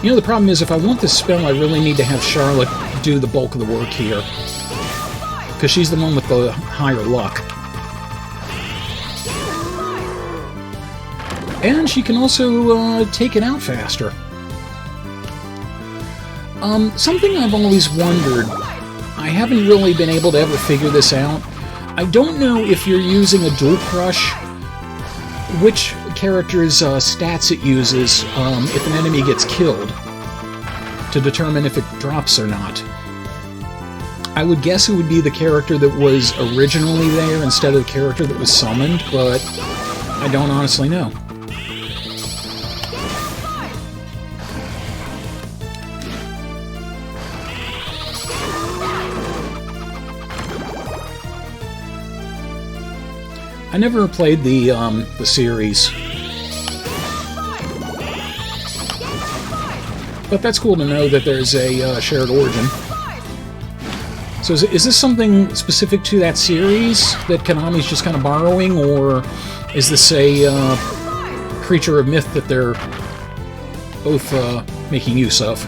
You know, the problem is, if I want this spell, I really need to have Charlotte do the bulk of the work here. Because she's the one with the higher luck. And she can also take it out faster. Something I've always wondered, I haven't really been able to ever figure this out. I don't know if you're using a dual crush, which character's stats it uses if an enemy gets killed, to determine if it drops or not. I would guess it would be the character that was originally there instead of the character that was summoned, but I don't honestly know. I never played the series. But that's cool to know that there's a shared origin. So is this something specific to that series that Konami's just kind of borrowing, or is this a creature of myth that they're both making use of?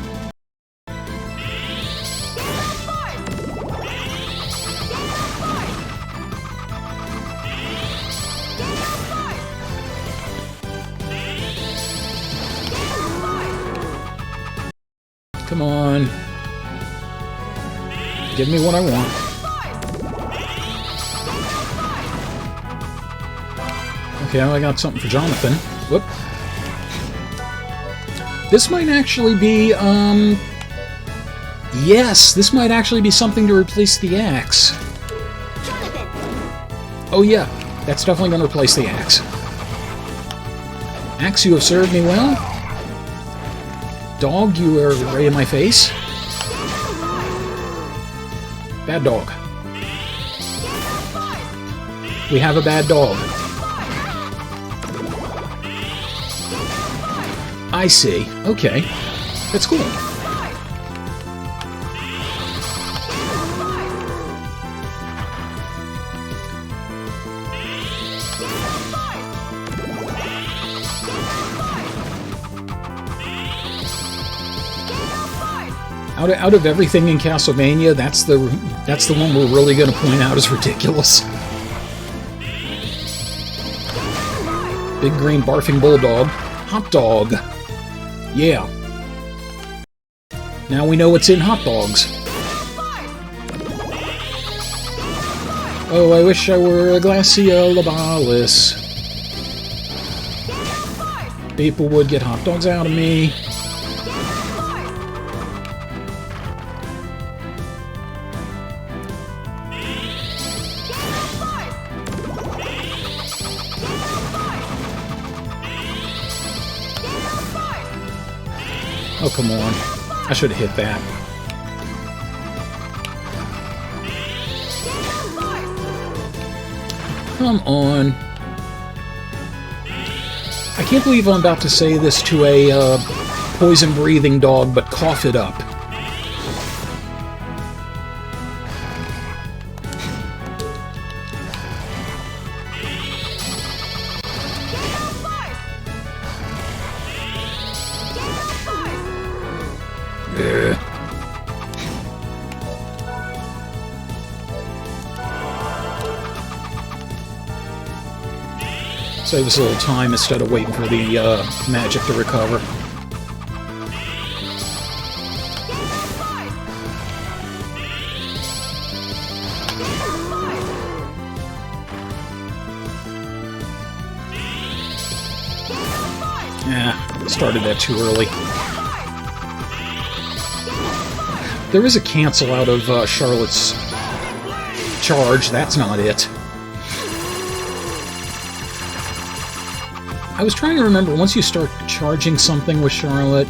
Come on. Give me what I want. Okay, I got something for Jonathan. Whoop. This might actually be, yes, this might actually be something to replace the axe. Oh yeah, that's definitely going to replace the axe. Axe, you have served me well. Dog, you are right in my face. Bad dog. We have a bad dog. I see. Okay. That's cool. Out of everything in Castlevania, that's the one we're really going to point out as ridiculous. Big green barfing bulldog. Hot dog. Yeah. Now we know what's in hot dogs. Oh, I wish I were a Glaciolabalis. People would get hot dogs out of me. Oh, come on. I should have hit that. Come on. I can't believe I'm about to say this to a poison-breathing dog, but cough it up. Save us a little time instead of waiting for the magic to recover. Yeah, started that too early. There is a cancel out of Charlotte's charge. That's not it. I was trying to remember, once you start charging something with Charlotte...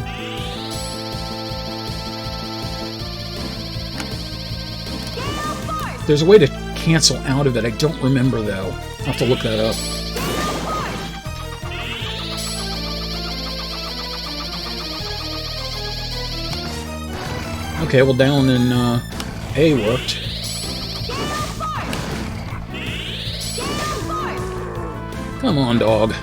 There's a way to cancel out of it. I don't remember, though. I'll have to look that up. Okay, well, down in A worked. Come on, dog.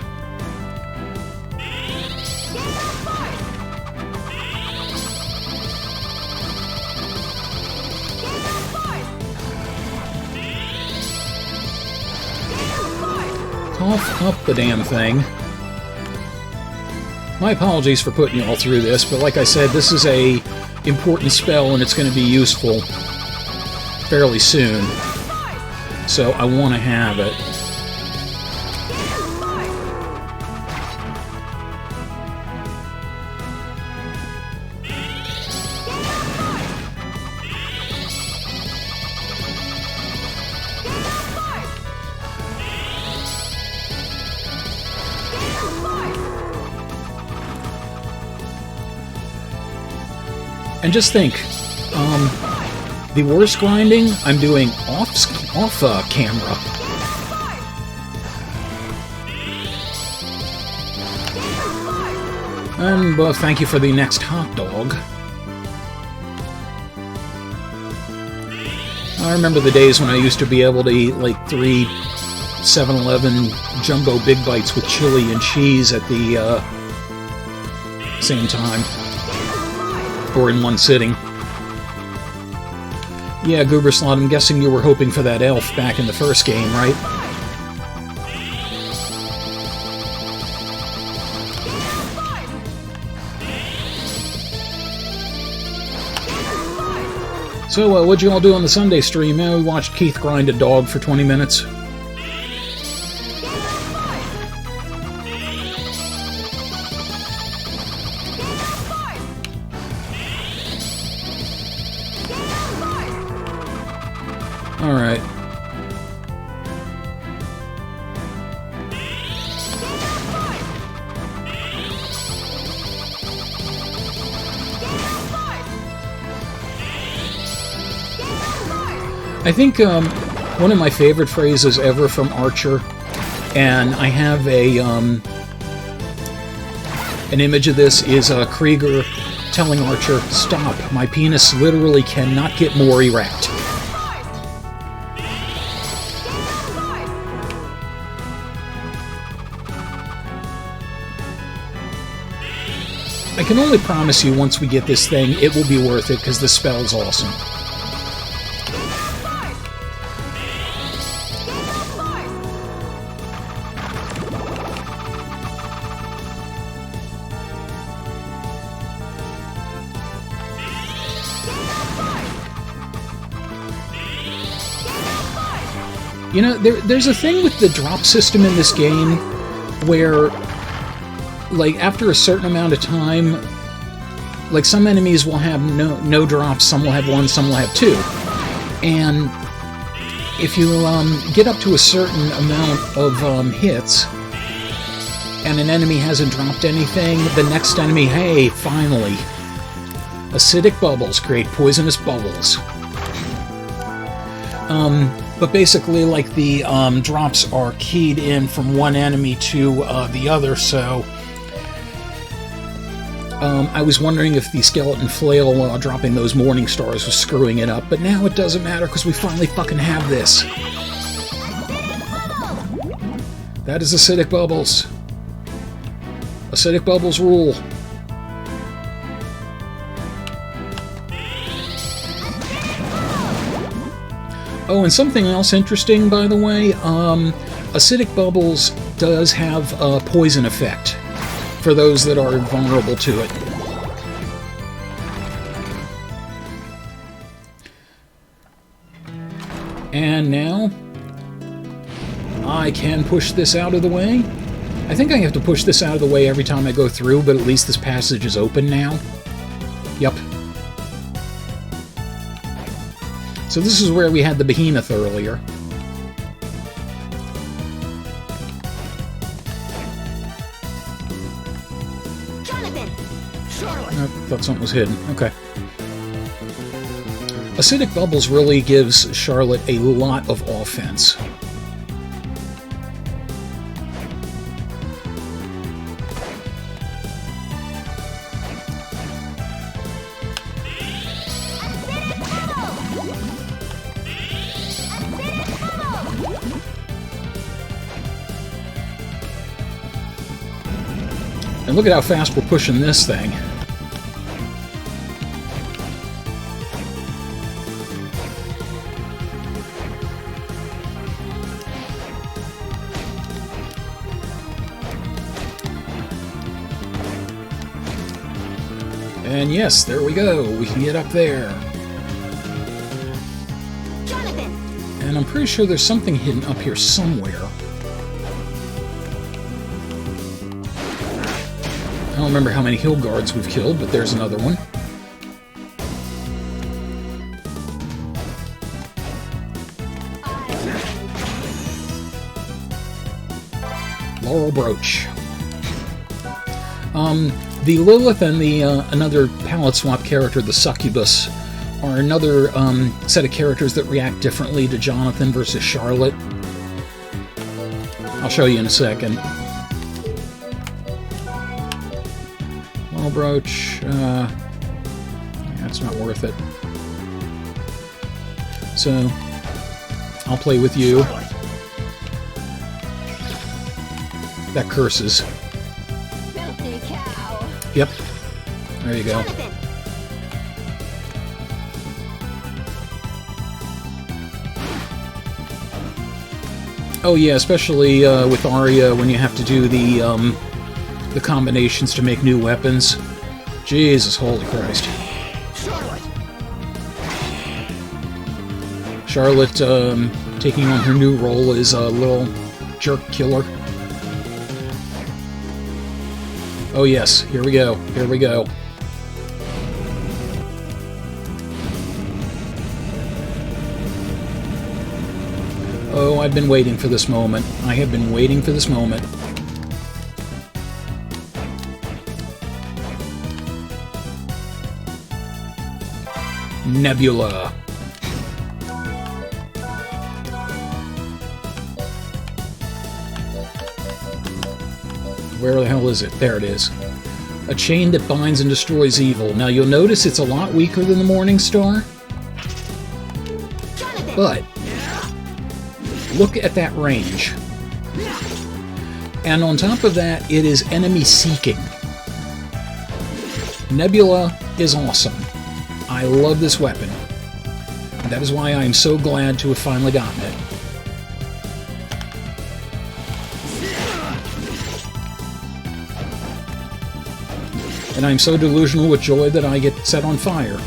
cough up the damn thing. My apologies for putting you all through this, but like I said, this is a important spell and it's going to be useful fairly soon. So I want to have it. And just think, the worst grinding I'm doing off camera. And thank you for the next hot dog. I remember the days when I used to be able to eat like 3 7-Eleven jumbo big bites with chili and cheese at the same time. Or in one sitting. Yeah, Gooberslot, I'm guessing you were hoping for that elf back in the first game, right? So, what'd you all do on the Sunday stream? We watched Keith grind a dog for 20 minutes. Alright. I think one of my favorite phrases ever from Archer, and I have a an image of this, is Krieger telling Archer, "Stop, my penis literally cannot get more erect." I can only promise you once we get this thing, it will be worth it, because the spell's awesome. You know, there's a thing with the drop system in this game where, like, after a certain amount of time, like, some enemies will have no drops, some will have 1, some will have 2. And if you get up to a certain amount of hits, and an enemy hasn't dropped anything, the next enemy, hey, finally. Acidic bubbles create poisonous bubbles. But basically, like, the drops are keyed in from one enemy to the other, so I was wondering if the skeleton flail dropping those morning stars was screwing it up, but now it doesn't matter because we finally fucking have this. That is acidic bubbles. Acidic bubbles rule. Oh, and something else interesting, by the way, acidic bubbles does have a poison effect for those that are vulnerable to it. And now, I can push this out of the way. I think I have to push this out of the way every time I go through, but at least this passage is open now. Yep. So this is where we had the behemoth earlier. I thought something was hidden. Okay. Acidic Bubbles really gives Charlotte a lot of offense. And look at how fast we're pushing this thing. And yes, there we go. We can get up there. Jonathan. And I'm pretty sure there's something hidden up here somewhere. I don't remember how many hill guards we've killed, but there's another one. Laurel Brooch. The Lilith and the another palette swap character, the Succubus, are another set of characters that react differently to Jonathan versus Charlotte. I'll show you in a second. Laurel Brooch, that's not worth it. So, I'll play with you. That curses. Filthy cow. Yep. There you go. Jonathan. Oh yeah, especially with Arya when you have to do the combinations to make new weapons. Jesus, holy Christ. Charlotte taking on her new role as a little jerk killer. Oh yes, here we go, here we go. Oh, I've been waiting for this moment. I have been waiting for this moment. Nebula. Where the hell is it? There it is. A chain that binds and destroys evil. Now you'll notice it's a lot weaker than the Morning Star. But look at that range. And on top of that, it is enemy seeking. Nebula is awesome. I love this weapon. That is why I am so glad to have finally gotten it. And I'm so delusional with joy that I get set on fire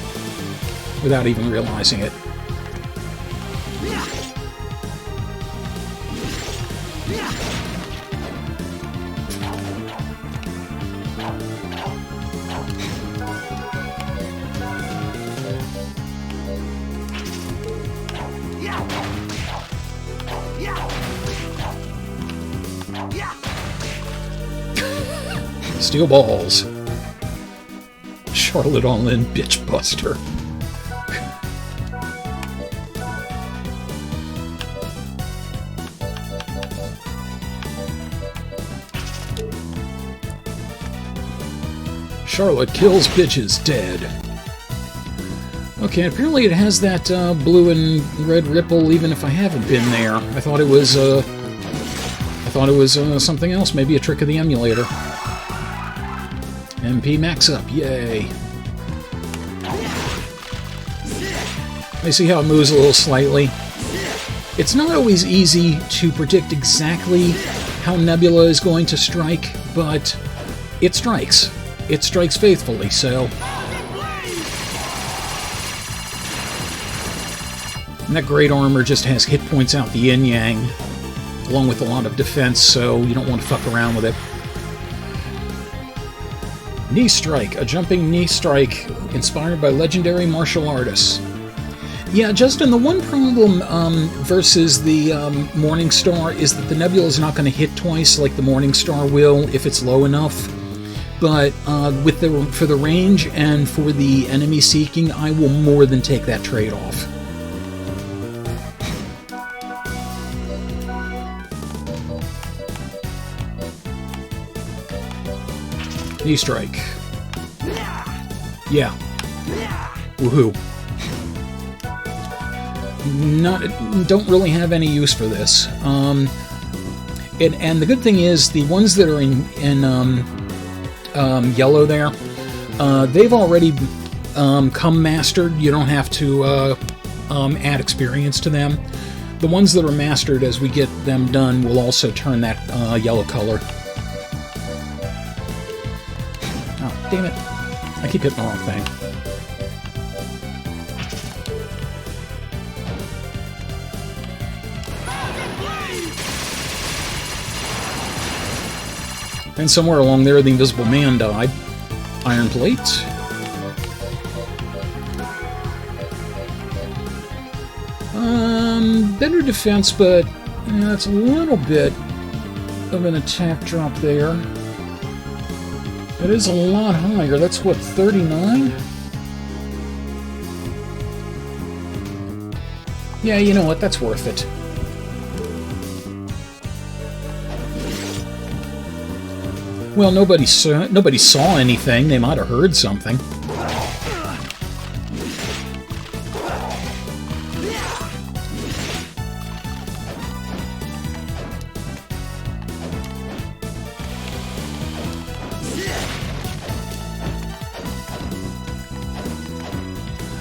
without even realizing it. Steel balls. Charlotte all-in bitch buster. Charlotte kills bitches dead. Okay, apparently it has that blue and red ripple even if I haven't been there. I thought it was something else, maybe a trick of the emulator. MP max up, yay. I see how it moves a little slightly. It's not always easy to predict exactly how Nebula is going to strike, but it strikes. It strikes faithfully, so... And that great armor just has hit points out the yin-yang, along with a lot of defense, so you don't want to fuck around with it. Knee strike, a jumping knee strike inspired by legendary martial artists. Yeah, Justin, the one problem versus the Morning Star is that the Nebula is not going to hit twice like the Morning Star will if it's low enough. But for the range and for the enemy seeking, I will more than take that trade-off. Knee strike. Yeah. Woohoo. Don't really have any use for this. And the good thing is, the ones that are in yellow there, they've already come mastered. You don't have to add experience to them. The ones that are mastered, as we get them done, will also turn that yellow color. Oh, damn it. I keep hitting the wrong thing. And somewhere along there, the Invisible Man died. Iron plates. Better defense, but that's a little bit of an attack drop there. It is a lot higher. That's what, 39? Yeah, you know what? That's worth it. Well, nobody saw anything. They might have heard something.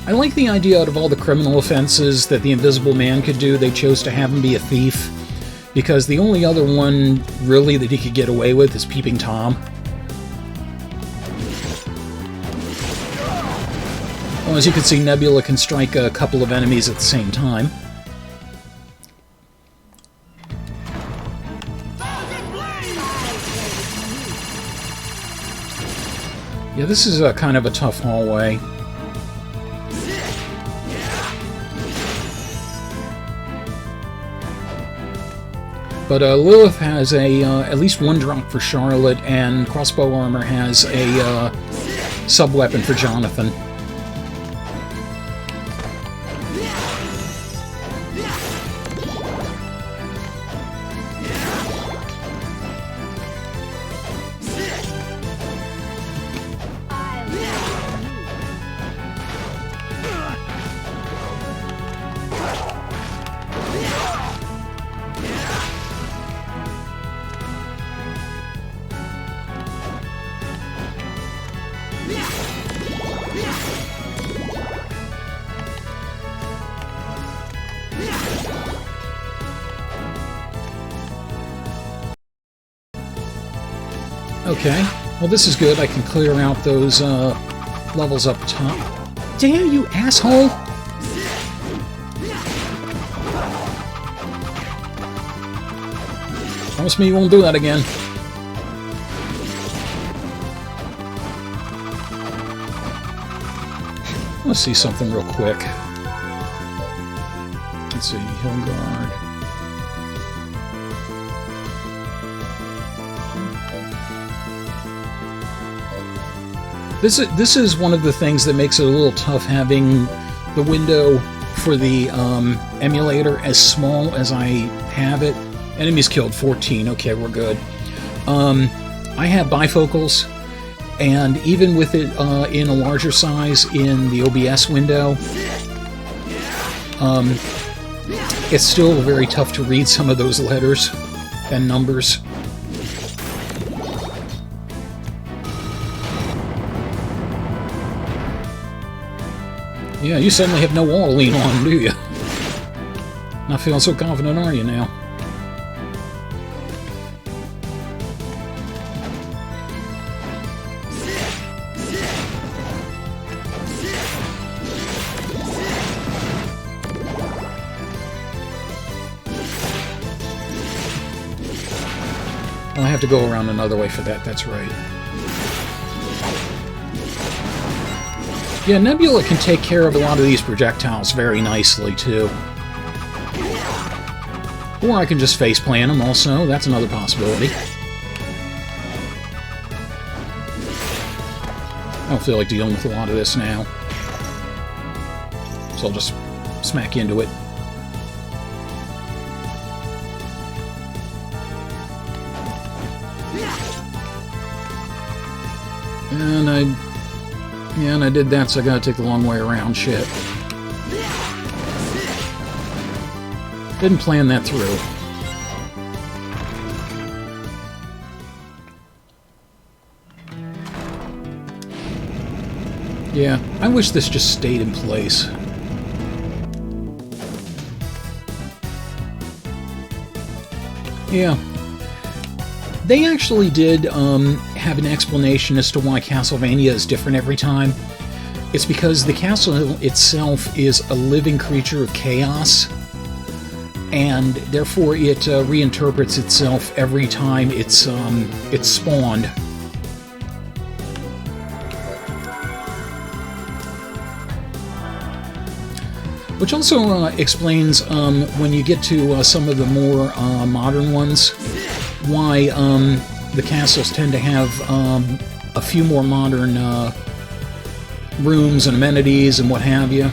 I like the idea out of all the criminal offenses that the Invisible Man could do, they chose to have him be a thief. Because the only other one, really, that he could get away with is Peeping Tom. Well, as you can see, Nebula can strike a couple of enemies at the same time. Yeah, this is a kind of a tough hallway. But Lilith has at least one drop for Charlotte, and Crossbow Armor has a sub-weapon for Jonathan. Okay, well this is good. I can clear out those levels up top. Damn you, asshole! Promise me you won't do that again. Let's see something real quick. Let's see, Hillguard. This is one of the things that makes it a little tough, having the window for the emulator as small as I have it. Enemies killed 14. Okay, we're good. I have bifocals, and even with it in a larger size in the OBS window, it's still very tough to read some of those letters and numbers. Yeah, you suddenly have no wall to lean on, do you? Not feeling so confident, are you now? I have to go around another way for that, that's right. Yeah, Nebula can take care of a lot of these projectiles very nicely, too. Or I can just faceplant them also, that's another possibility. I don't feel like dealing with a lot of this now. So I'll just smack into it. And I did that, so I gotta take the long way around. Shit. Didn't plan that through. Yeah, I wish this just stayed in place. Yeah. They actually did have an explanation as to why Castlevania is different every time. It's because the castle itself is a living creature of chaos, and therefore it reinterprets itself every time it's spawned. Which also explains, when you get to some of the more modern ones, why the castles tend to have a few more modern rooms and amenities and what have you.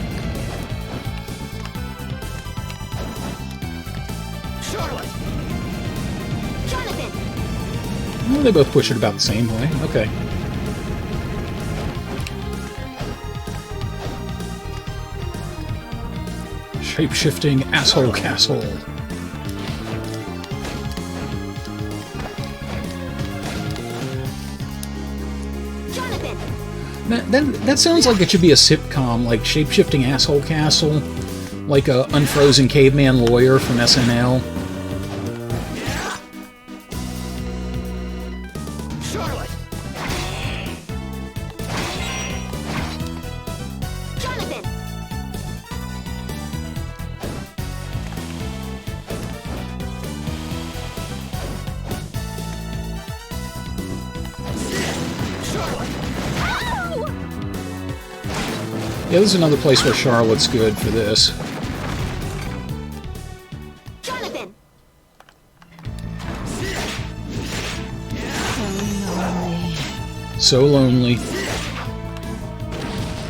Well, they both push it about the same way. Okay. Shape-shifting asshole castle. That sounds like it should be a sitcom, like Shape-shifting asshole castle, like a unfrozen caveman lawyer from SNL. Yeah, this is another place where Charlotte's good for this. Jonathan! So lonely.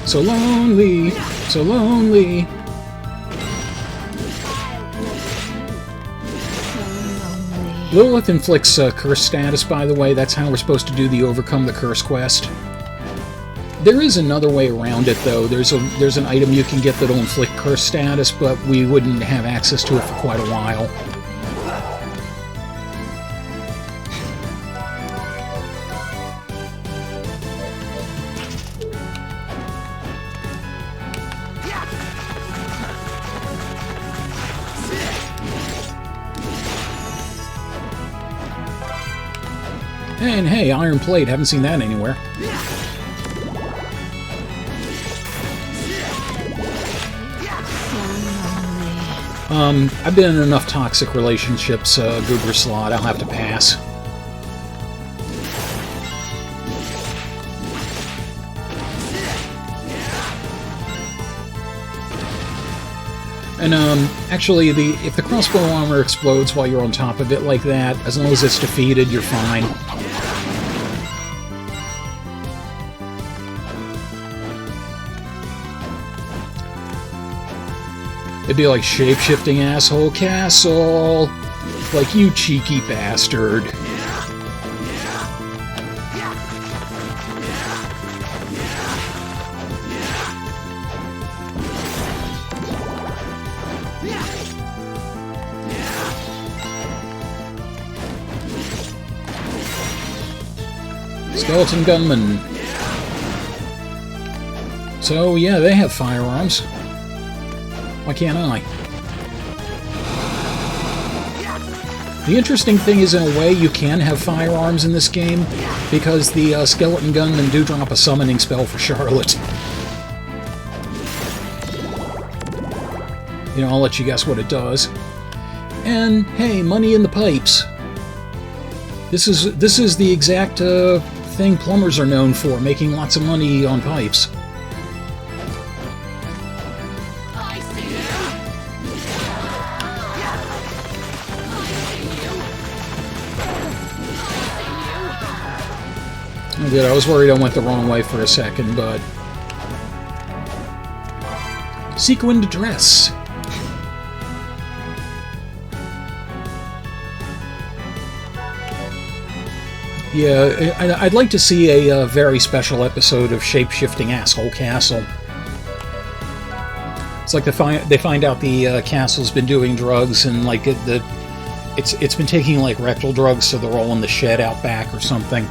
So lonely. So lonely. Lilith inflicts curse status, by the way. That's how we're supposed to do the Overcome the Curse quest. There is another way around it, though. There's an item you can get that'll inflict curse status, but we wouldn't have access to it for quite a while. And hey, iron plate. Haven't seen that anywhere. I've been in enough toxic relationships, Goober Slot. I'll have to pass. And, actually, if the crossbow armor explodes while you're on top of it like that, as long as it's defeated, you're fine. It'd be like shape-shifting asshole castle. Like, you cheeky bastard. Skeleton gunman. So, yeah, they have firearms. Why can't I? The interesting thing is, in a way, you can have firearms in this game, because the skeleton gunmen do drop a summoning spell for Charlotte. You know, I'll let you guess what it does. And, hey, money in the pipes. This is the exact thing plumbers are known for, making lots of money on pipes. Good, I was worried I went the wrong way for a second, but... Sequined dress. Yeah, I'd like to see a very special episode of Shape-Shifting Asshole Castle. It's like they find out the castle's been doing drugs, and like it's been taking like rectal drugs, so they're all in the shed out back or something.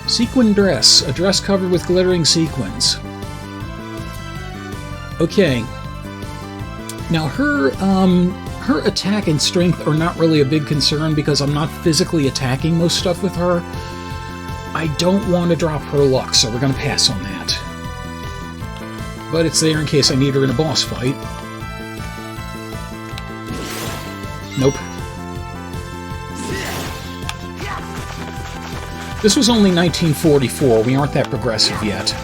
Sequin dress. A dress covered with glittering sequins. Okay. Now her her attack and strength are not really a big concern because I'm not physically attacking most stuff with her. I don't want to drop her luck, so we're going to pass on that. But it's there in case I need her in a boss fight. Nope. This was only 1944. We aren't that progressive yet.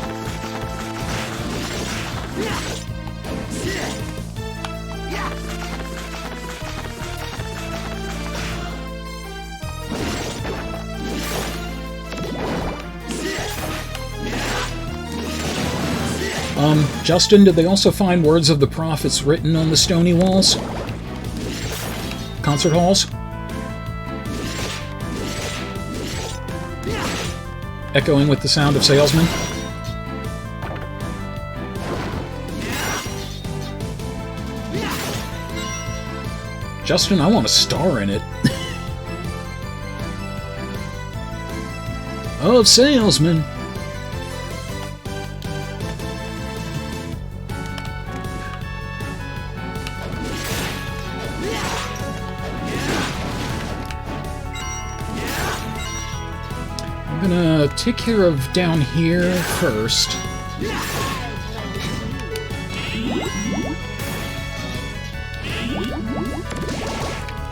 Justin, did they also find words of the prophets written on the stony walls? Concert halls? Echoing with the sound of salesmen? Justin, I want a star in it. Of salesmen. I'm gonna take care of down here first.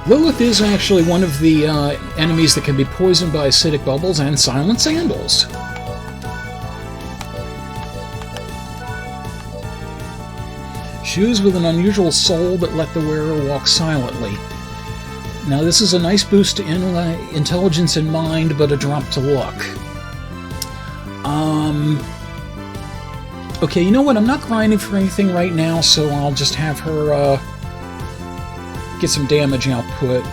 Lilith is actually one of the enemies that can be poisoned by acidic bubbles and silent sandals. Shoes with an unusual sole that let the wearer walk silently. Now this is a nice boost to intelligence and mind, but a drop to luck. Okay, you know what? I'm not grinding for anything right now, so I'll just have her get some damage output.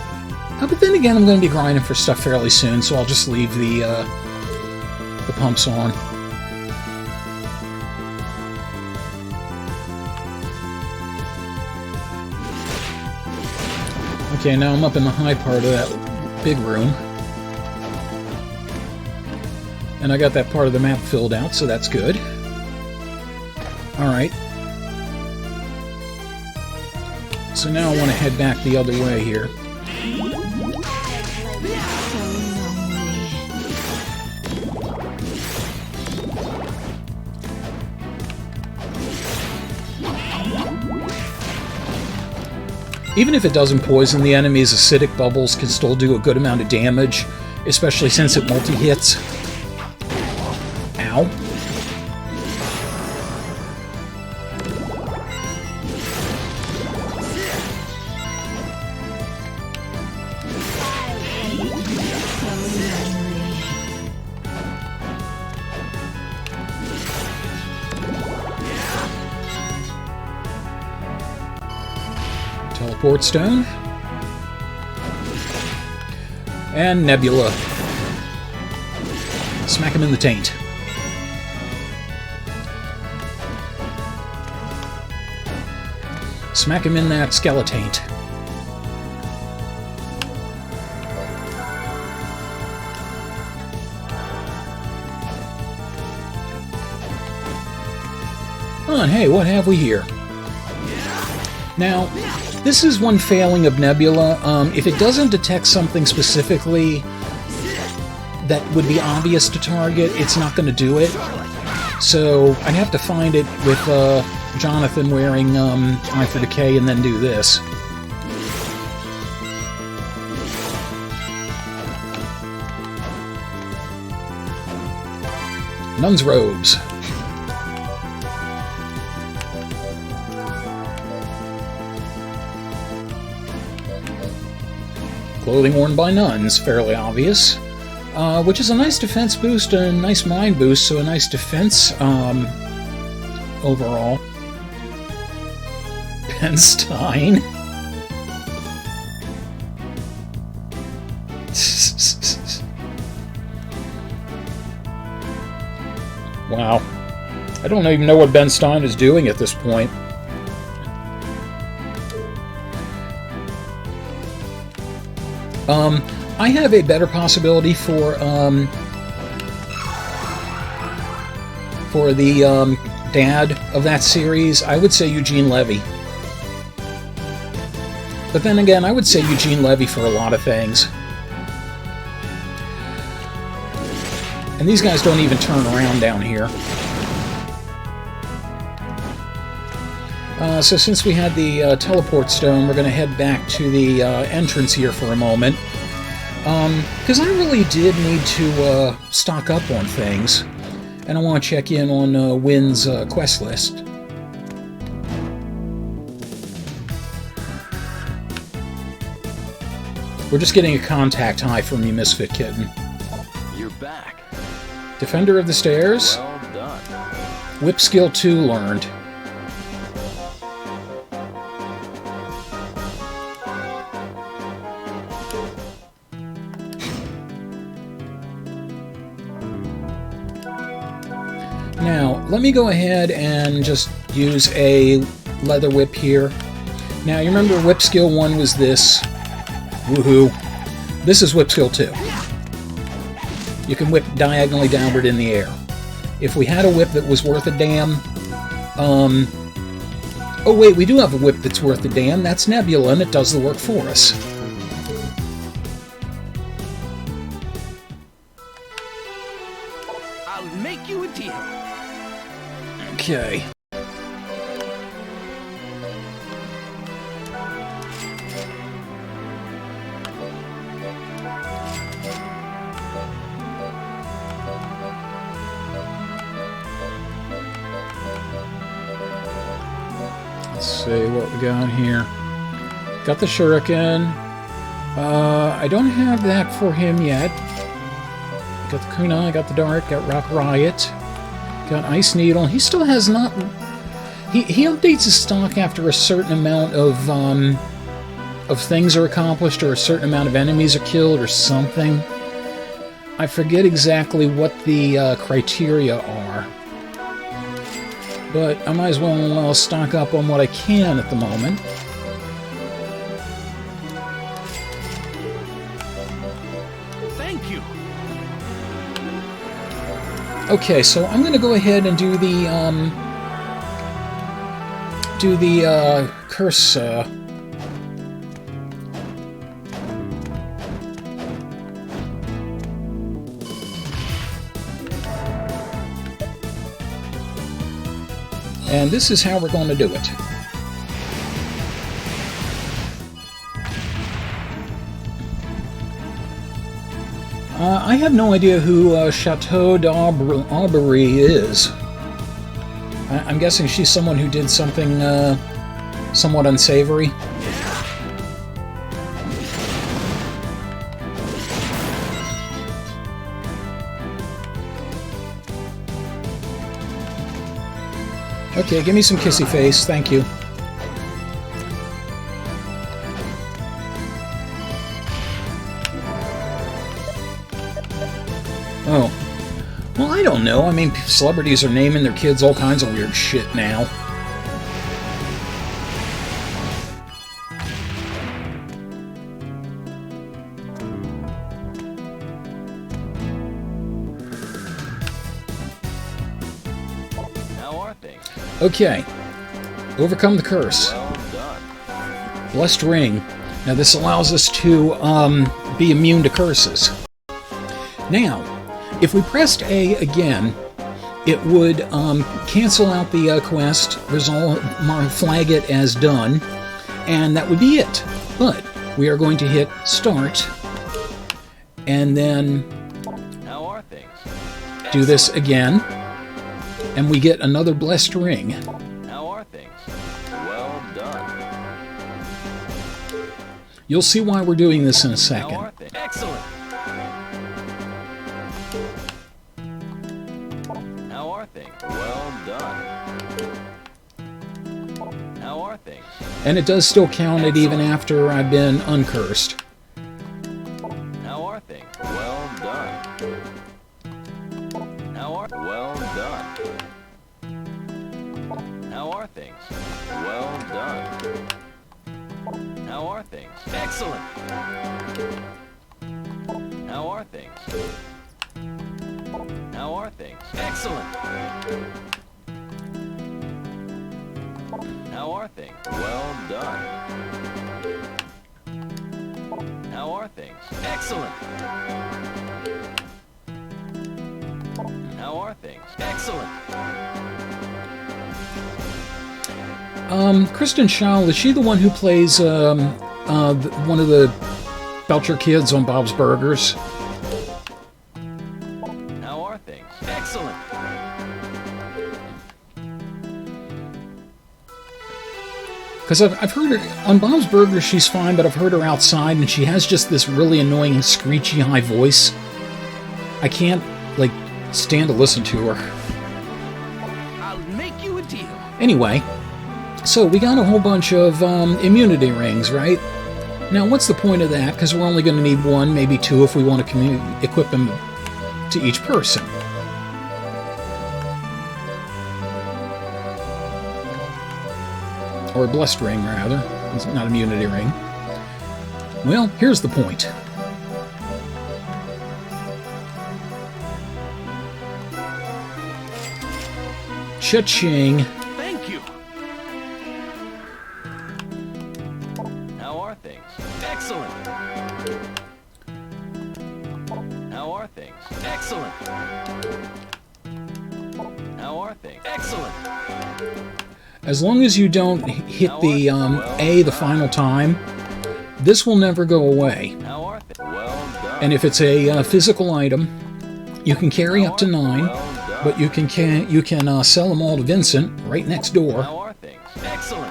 But then again, I'm going to be grinding for stuff fairly soon, so I'll just leave the pumps on. Okay, now I'm up in the high part of that big room. And I got that part of the map filled out, so that's good. Alright. So now I want to head back the other way here. Even if it doesn't poison the enemies, acidic bubbles can still do a good amount of damage, especially since it multi-hits. Ow. Teleport stone. And Nebula. Smack him in the taint. Smack him in that skeletaint. Oh, and hey, what have we here? Now, this is one failing of Nebula. If it doesn't detect something specifically that would be obvious to target, it's not going to do it. So I'd have to find it with Jonathan wearing Eye for Decay and then do this. Nun's robes. Clothing worn by nuns, fairly obvious. Which is a nice defense boost and a nice mind boost, so a nice defense overall. Ben Stein. Wow. I don't even know what Ben Stein is doing at this point. I have a better possibility for the dad of that series. I would say Eugene Levy. But then again, I would say Eugene Levy for a lot of things. And these guys don't even turn around down here. So since we had the teleport stone, we're going to head back to the entrance here for a moment. Because I really did need to stock up on things. And I want to check in on Wynn's quest list. We're just getting a contact high from you, Misfit Kitten. You're back. Defender of the Stairs. Well done. Whip Skill 2 learned. Now, let me go ahead and just use a leather whip here. Now, you remember Whip Skill 1 was this. Woohoo. This is Whip Skill 2. You can whip diagonally downward in the air. If we had a whip that was worth a damn... Oh wait, we do have a whip that's worth a damn. That's Nebula, and it does the work for us. I'll make you a deal. Okay. Let's see what we got here. Got the Shuriken. I don't have that for him yet. Got the Kunai, got the Dart, got Rock Riot, got Ice Needle. He still has not... He updates his stock after a certain amount of things are accomplished, or a certain amount of enemies are killed, or something. I forget exactly what the criteria are. But I might as well stock up on what I can at the moment. Thank you. Okay, so I'm going to go ahead and do the curse. And this is how we're going to do it. I have no idea who Chateau d'Aubery is. I'm guessing she's someone who did something somewhat unsavory. Okay, give me some kissy face, thank you. Oh. Well, I don't know. I mean, celebrities are naming their kids all kinds of weird shit now. How are things? Okay. Overcome the curse. Well done. Blessed Ring. Now, this allows us to be immune to curses. Now, if we pressed A again, it would cancel out the quest, flag it as done, and that would be it. But we are going to hit Start, and then How are things? do this again, and we get another Blessed Ring. How are things? Well done. You'll see why we're doing this in a How second. are things? Excellent. How are things? Well done. How are things? And it does still count it even after I've been uncursed. How are things? Well done. How are well done. How are things? Well done. How are things? Excellent. How are things? How are things? Excellent. How are things? Well done. are things? Excellent. How are things? Excellent. Kristen Schaal, is she the one who plays one of the Belcher kids on Bob's Burgers? How are things? Excellent. Because I've heard her on Bob's Burgers, she's fine, but I've heard her outside, and she has just this really annoying, screechy high voice. I can't, like, stand to listen to her. I'll make you a deal. Anyway, so we got a whole bunch of immunity rings, right? Now, what's the point of that? Because we're only going to need one, maybe two, if we want to equip them to each person. Or a blessed ring, rather. It's not immunity ring. Well, here's the point. Cha-ching. Thank you. How are things? Excellent. How are things? Excellent. How are things? Excellent. As long as you don't hit the A the final time, this will never go away. How are things? Well done. And if it's a physical item, you can carry up to 9, but you can sell them all to Vincent right next door. How are things? Excellent.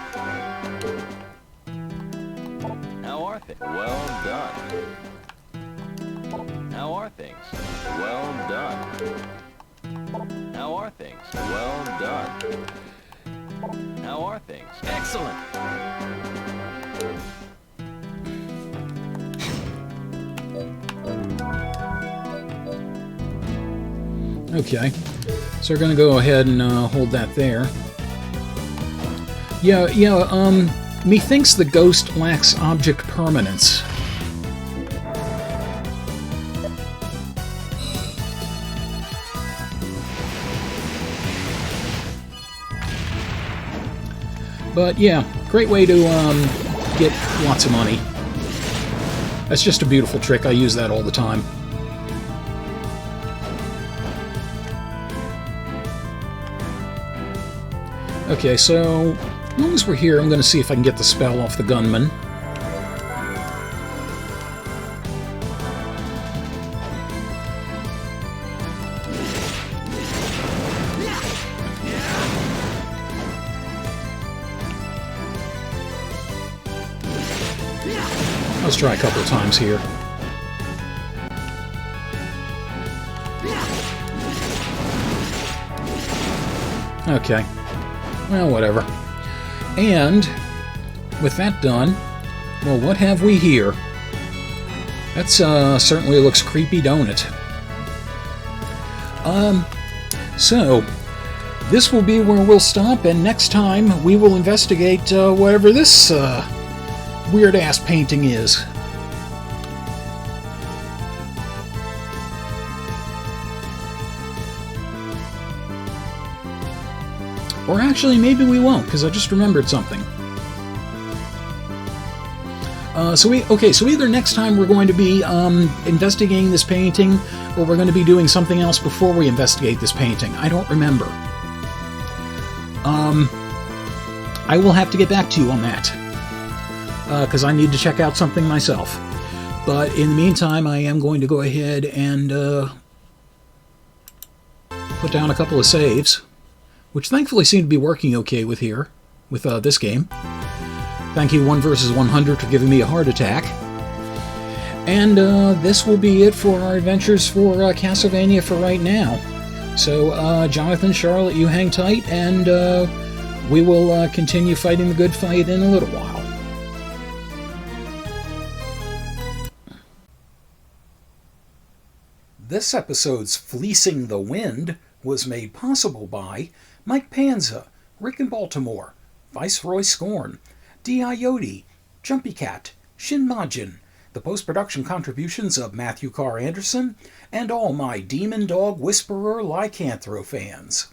How are things? Well done. How are things? Well done. How are things? Well done. How are things? Excellent. Okay, so we're going to go ahead and hold that there. Yeah, methinks the ghost lacks object permanence. But yeah, great way to get lots of money. That's just a beautiful trick. I use that all the time. Okay, so as long as we're here, I'm going to see if I can get the spell off the gunman. Let's try a couple of times here. Okay. Well, whatever. And with that done, well, what have we here? That certainly looks creepy, don't it? So this will be where we'll stop, and next time we will investigate whatever this weird-ass painting is. Or actually, maybe we won't, because I just remembered something. So either next time we're going to be investigating this painting, or we're going to be doing something else before we investigate this painting. I don't remember. I will have to get back to you on that, because I need to check out something myself. But in the meantime, I am going to go ahead and put down a couple of saves, which thankfully seem to be working okay with this game. Thank you, 1 vs. 100, for giving me a heart attack. And this will be it for our adventures for Castlevania for right now. So, Jonathan, Charlotte, you hang tight, and we will continue fighting the good fight in a little while. This episode's Fleecing the Wind was made possible by Mike Panza, Rick in Baltimore, Viceroy Scorn, D.I.O.D., Jumpy Cat, Shin Majin, the post-production contributions of Matthew Carr Anderson, and all my Demon Dog Whisperer Lycanthro fans.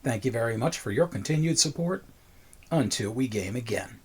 Thank you very much for your continued support. Until we game again.